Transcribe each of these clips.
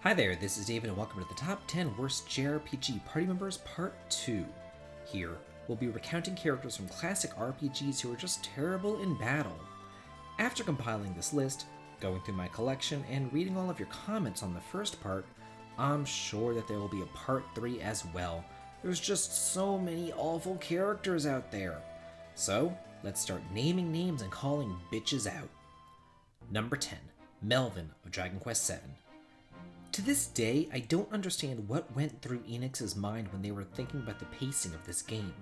Hi there, this is David and welcome to the Top 10 Worst JRPG Party Members Part 2. Here, we'll be recounting characters from classic RPGs who are just terrible in battle. After compiling this list, going through my collection, and reading all of your comments on the first part, I'm sure that there will be a Part 3 as well. There's just so many awful characters out there. So, let's start naming names and calling bitches out. Number 10, Melvin of Dragon Quest VII. To this day, I don't understand what went through Enix's mind when they were thinking about the pacing of this game.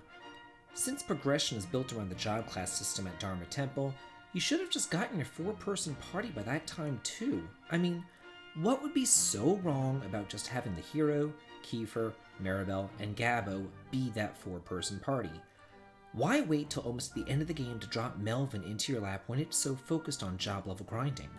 Since progression is built around the job class system at Dharma Temple, you should have just gotten your 4-person party by that time too. I mean, what would be so wrong about just having the hero, Kiefer, Maribel, and Gabo be that 4-person party? Why wait till almost the end of the game to drop Melvin into your lap when it's so focused on job level grinding?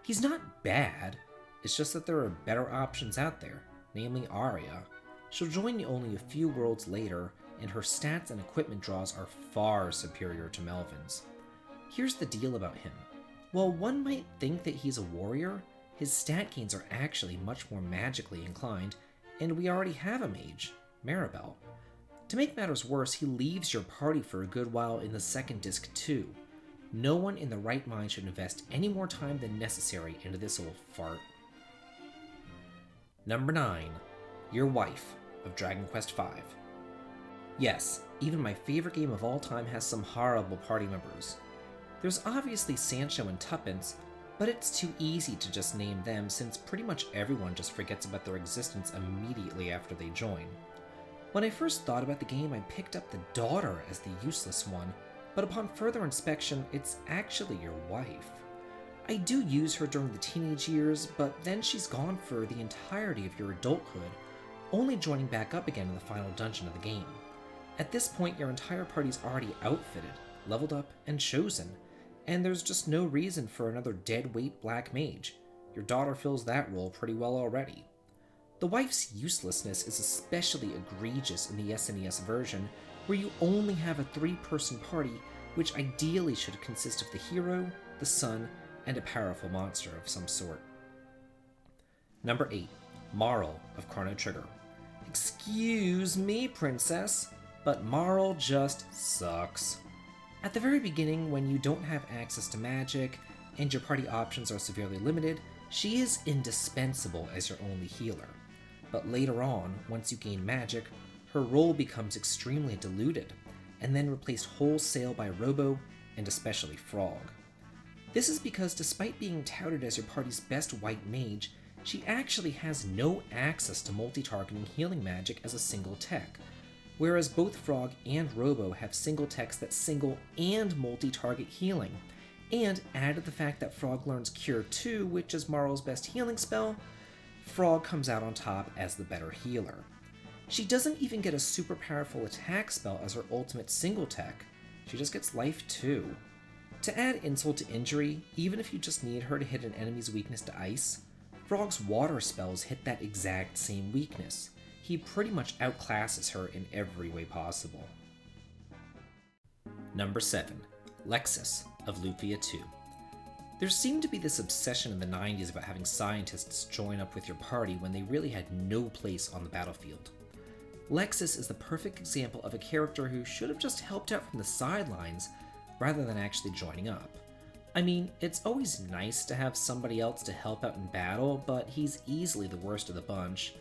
He's not bad. It's just that there are better options out there, namely Arya. She'll join you only a few worlds later, and her stats and equipment draws are far superior to Melvin's. Here's the deal about him. While one might think that he's a warrior, his stat gains are actually much more magically inclined, and we already have a mage, Maribel. To make matters worse, he leaves your party for a good while in the second disc too. No one in the right mind should invest any more time than necessary into this old fart. Number 9, your wife of Dragon Quest V. Yes, even my favorite game of all time has some horrible party members. There's obviously Sancho and Tuppence, but it's too easy to just name them since pretty much everyone just forgets about their existence immediately after they join. When I first thought about the game, I picked up the daughter as the useless one, but upon further inspection, it's actually your wife. I do use her during the teenage years, but then she's gone for the entirety of your adulthood, only joining back up again in the final dungeon of the game. At this point, your entire party's already outfitted, leveled up, and chosen, and there's just no reason for another dead-weight black mage. Your daughter fills that role pretty well already. The wife's uselessness is especially egregious in the SNES version, where you only have a 3-person party, which ideally should consist of the hero, the son, and a powerful monster of some sort. Number 8, Marle of Chrono Trigger. Excuse me, princess, but Marle just sucks. At the very beginning, when you don't have access to magic, and your party options are severely limited, she is indispensable as your only healer. But later on, once you gain magic, her role becomes extremely diluted, and then replaced wholesale by Robo, and especially Frog. This is because despite being touted as your party's best white mage, she actually has no access to multi-targeting healing magic as a single tech, whereas both Frog and Robo have single techs that single and multi-target healing, and add to the fact that Frog learns Cure 2, which is Marle's best healing spell, Frog comes out on top as the better healer. She doesn't even get a super powerful attack spell as her ultimate single tech, she just gets life too. To add insult to injury, even if you just need her to hit an enemy's weakness to ice, Frog's water spells hit that exact same weakness. He pretty much outclasses her in every way possible. Number 7, Lexis of Lufia 2. There seemed to be this obsession in the 90s about having scientists join up with your party when they really had no place on the battlefield. Lexis is the perfect example of a character who should have just helped out from the sidelines rather than actually joining up. I mean, it's always nice to have somebody else to help out in battle, but he's easily the worst of the bunch.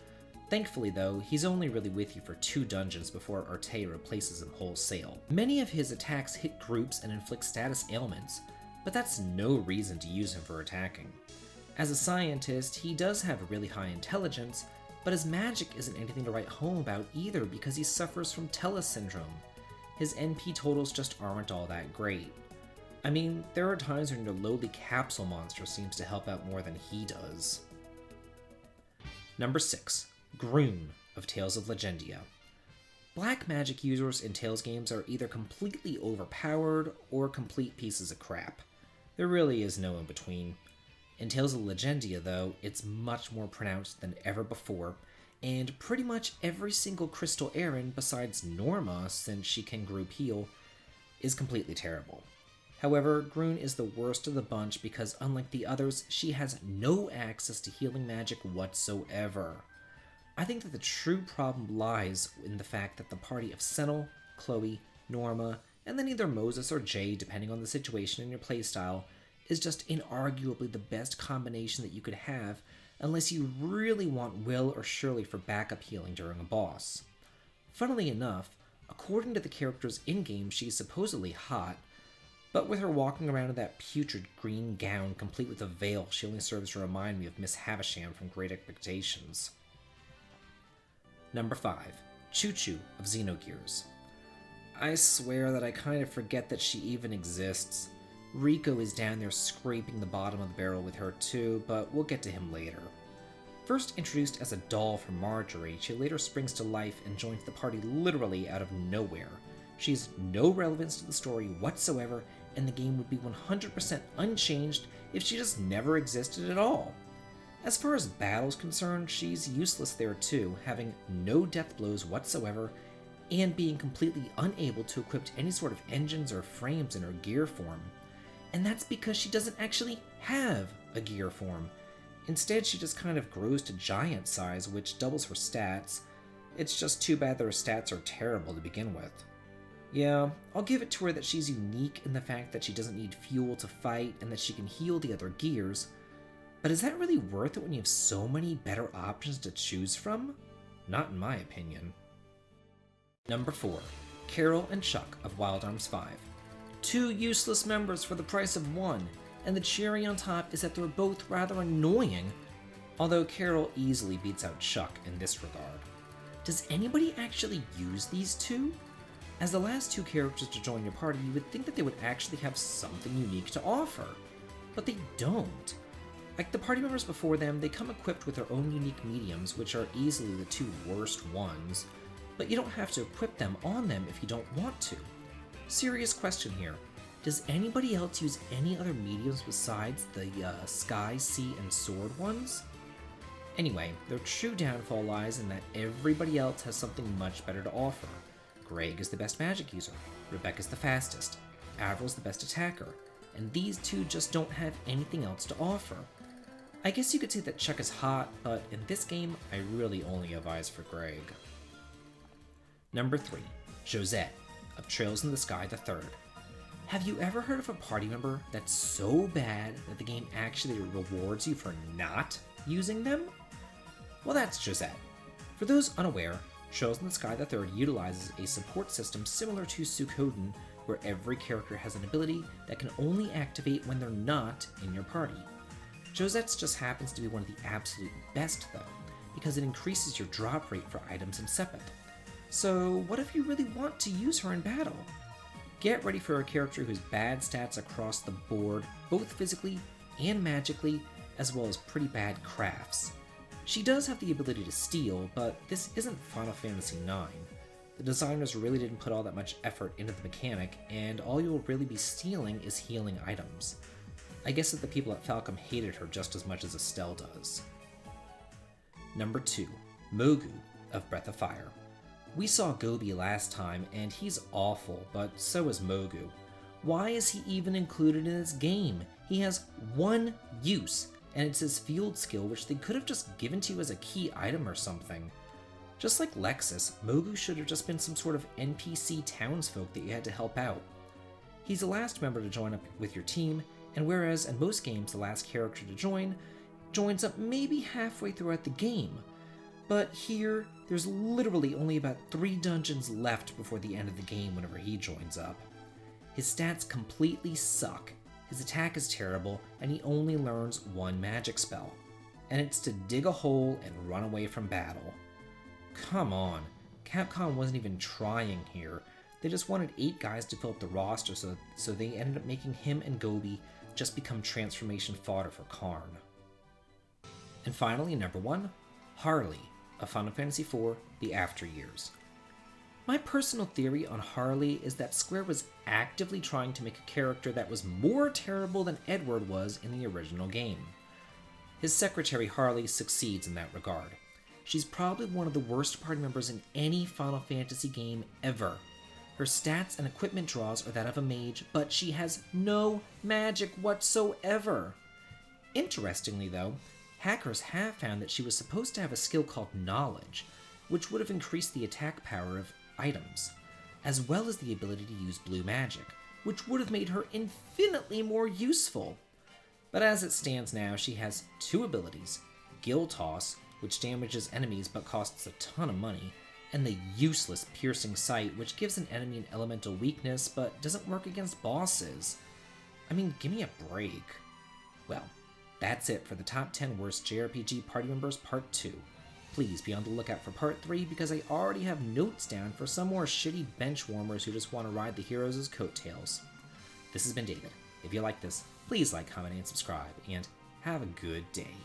Thankfully though, he's only really with you for 2 dungeons before Arte replaces him wholesale. Many of his attacks hit groups and inflict status ailments, but that's no reason to use him for attacking. As a scientist, he does have a really high intelligence, but his magic isn't anything to write home about either because he suffers from Tellus syndrome. His NP totals just aren't all that great. I mean, there are times when your lowly capsule monster seems to help out more than he does. Number 6, Grune of Tales of Legendia. Black magic users in Tales games are either completely overpowered or complete pieces of crap. There really is no in between. In Tales of Legendia, though, it's much more pronounced than ever before, and pretty much every single Crystal Erin besides Norma, since she can group heal, is completely terrible. However, Grune is the worst of the bunch because unlike the others, she has no access to healing magic whatsoever. I think that the true problem lies in the fact that the party of Senel, Chloe, Norma, and then either Moses or Jay, depending on the situation and your playstyle, is just inarguably the best combination that you could have unless you really want Will or Shirley for backup healing during a boss. Funnily enough, according to the characters in-game, she's supposedly hot, but with her walking around in that putrid green gown complete with a veil, she only serves to remind me of Miss Havisham from Great Expectations. Number 5. Chu-Chu of Xenogears. I swear that I kind of forget that she even exists. Rico is down there scraping the bottom of the barrel with her too, but we'll get to him later. First introduced as a doll from Marjorie, she later springs to life and joins the party literally out of nowhere. She has no relevance to the story whatsoever, and the game would be 100% unchanged if she just never existed at all. As far as battle's concerned, she's useless there too, having no death blows whatsoever, and being completely unable to equip any sort of engines or frames in her gear form. And that's because she doesn't actually have a gear form. Instead, she just kind of grows to giant size, which doubles her stats. It's just too bad that her stats are terrible to begin with. Yeah, I'll give it to her that she's unique in the fact that she doesn't need fuel to fight and that she can heal the other gears, but is that really worth it when you have so many better options to choose from? Not in my opinion. Number 4. Carol and Chuck of Wild Arms 5. 2 useless members for the price of 1, and the cherry on top is that they're both rather annoying, although Carol easily beats out Chuck in this regard. Does anybody actually use these 2? As the last 2 characters to join your party, you would think that they would actually have something unique to offer, but they don't. Like the party members before them, they come equipped with their own unique mediums, which are easily the 2 worst ones, but you don't have to equip them on them if you don't want to. Serious question here. Does anybody else use any other mediums besides the sky, sea, and sword ones? Anyway, their true downfall lies in that everybody else has something much better to offer. Greg is the best magic user, Rebecca's the fastest, Avril's the best attacker, and these 2 just don't have anything else to offer. I guess you could say that Chuck is hot, but in this game, I really only have eyes for Greg. Number 3. Josette of Trails in the Sky III. Have you ever heard of a party member that's so bad that the game actually rewards you for not using them? Well, that's Josette. For those unaware, Trails in the Sky III utilizes a support system similar to Suikoden, where every character has an ability that can only activate when they're not in your party. Josette's just happens to be one of the absolute best though, because it increases your drop rate for items in Sepith. So what if you really want to use her in battle? Get ready for a character who's bad stats across the board, both physically and magically, as well as pretty bad crafts. She does have the ability to steal, but this isn't Final Fantasy IX. The designers really didn't put all that much effort into the mechanic, and all you'll really be stealing is healing items. I guess that the people at Falcom hated her just as much as Estelle does. Number 2. Mogu of Breath of Fire. We saw Gobi last time, and he's awful, but so is Mogu. Why is he even included in this game? He has 1 use, and it's his field skill, which they could have just given to you as a key item or something. Just like Lexis, Mogu should have just been some sort of NPC townsfolk that you had to help out. He's the last member to join up with your team, and whereas in most games the last character to join joins up maybe halfway throughout the game, but here there's literally only about 3 dungeons left before the end of the game whenever he joins up. His stats completely suck, his attack is terrible, and he only learns 1 magic spell, and it's to dig a hole and run away from battle. Come on, Capcom wasn't even trying here. They just wanted 8 guys to fill up the roster, so they ended up making him and Gobi just become transformation fodder for Karn. And finally, number 1, Harley of Final Fantasy IV, The After Years. My personal theory on Harley is that Square was actively trying to make a character that was more terrible than Edward was in the original game. His secretary Harley succeeds in that regard. She's probably one of the worst party members in any Final Fantasy game ever. Her stats and equipment draws are that of a mage, but she has no magic whatsoever. Interestingly, though, hackers have found that she was supposed to have a skill called Knowledge, which would have increased the attack power of items, as well as the ability to use blue magic, which would have made her infinitely more useful. But as it stands now, she has 2 abilities, Gill Toss, which damages enemies but costs a ton of money, and the useless Piercing Sight, which gives an enemy an elemental weakness but doesn't work against bosses. I mean, give me a break. Well, that's it for the top 10 worst JRPG party members part 2. Please be on the lookout for part 3 because I already have notes down for some more shitty bench warmers who just want to ride the heroes' coattails. This has been David. If you like this, please like, comment, and subscribe, and have a good day.